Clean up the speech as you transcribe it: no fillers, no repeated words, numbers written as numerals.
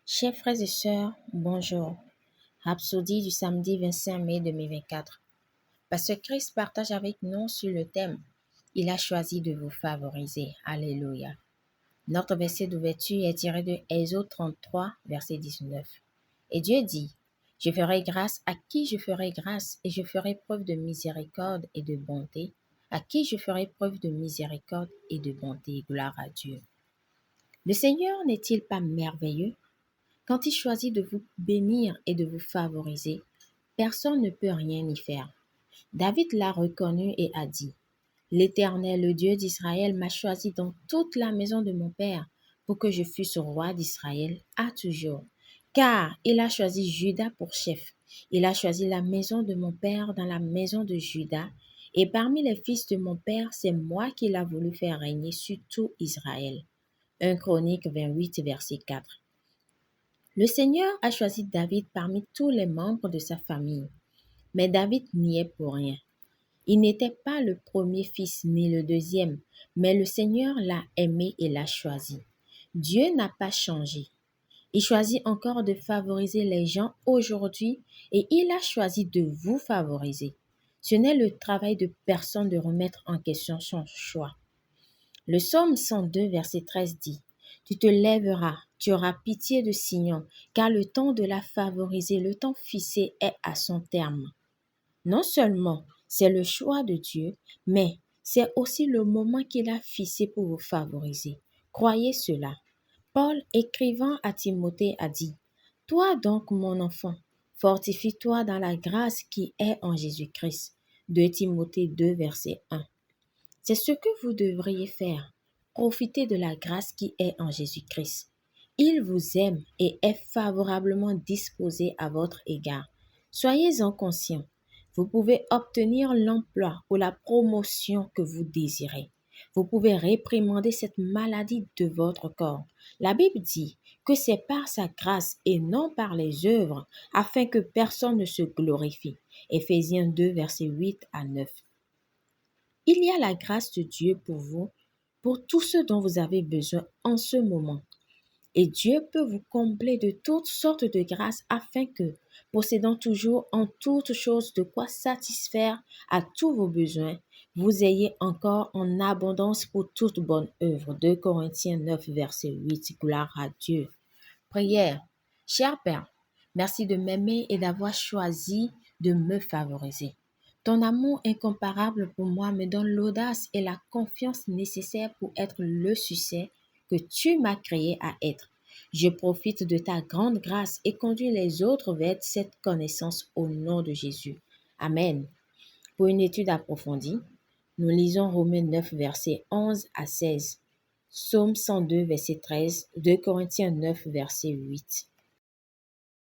Chers frères et sœurs, bonjour. Rhapsodie du samedi 25 mai 2024. Pasteur Christ partage avec nous sur le thème « Il a choisi de vous favoriser ». Alléluia. Notre verset d'ouverture est tiré de Exode 33, verset 19. Et Dieu dit « Je ferai grâce à qui je ferai grâce, et je ferai preuve de miséricorde et de bonté, à qui je ferai preuve de miséricorde et de bonté. » Gloire à Dieu. Le Seigneur n'est-il pas merveilleux? Quand il choisit de vous bénir et de vous favoriser, personne ne peut rien y faire. David l'a reconnu et a dit, « L'Éternel, le Dieu d'Israël, m'a choisi dans toute la maison de mon père pour que je fusse roi d'Israël à toujours. Car il a choisi Juda pour chef. Il a choisi la maison de mon père dans la maison de Juda. Et parmi les fils de mon père, c'est moi qu'il a voulu faire régner sur tout Israël. » 1 Chronique 28, verset 4. Le Seigneur a choisi David parmi tous les membres de sa famille. Mais David n'y est pour rien. Il n'était pas le premier fils ni le deuxième, mais le Seigneur l'a aimé et l'a choisi. Dieu n'a pas changé. Il choisit encore de favoriser les gens aujourd'hui et il a choisi de vous favoriser. Ce n'est le travail de personne de remettre en question son choix. Le psaume 102, verset 13 dit « Tu te lèveras, tu auras pitié de Sion, car le temps de la favoriser, le temps fixé est à son terme. » Non seulement c'est le choix de Dieu, mais c'est aussi le moment qu'il a fixé pour vous favoriser. Croyez cela. Paul, écrivant à Timothée, a dit « Toi donc, mon enfant, fortifie-toi dans la grâce qui est en Jésus-Christ. » 2 Timothée 2, verset 1. C'est ce que vous devriez faire. Profitez de la grâce qui est en Jésus-Christ. Il vous aime et est favorablement disposé à votre égard. Soyez-en conscients. Vous pouvez obtenir l'emploi ou la promotion que vous désirez. Vous pouvez réprimander cette maladie de votre corps. La Bible dit que c'est par sa grâce et non par les œuvres afin que personne ne se glorifie. Éphésiens 2, versets 8 à 9. Il y a la grâce de Dieu pour vous, pour tout ce dont vous avez besoin en ce moment. Et Dieu peut vous combler de toutes sortes de grâces afin que, possédant toujours en toutes choses de quoi satisfaire à tous vos besoins, vous ayez encore en abondance pour toute bonne œuvre. 2 Corinthiens 9, verset 8. Gloire à Dieu. Prière. Cher Père, merci de m'aimer et d'avoir choisi de me favoriser. Ton amour incomparable pour moi me donne l'audace et la confiance nécessaires pour être le succès que tu m'as créé à être. Je profite de ta grande grâce et conduis les autres vers cette connaissance au nom de Jésus. Amen. Pour une étude approfondie, nous lisons Romains 9, versets 11 à 16, Psaume 102, verset 13, 2 Corinthiens 9, verset 8.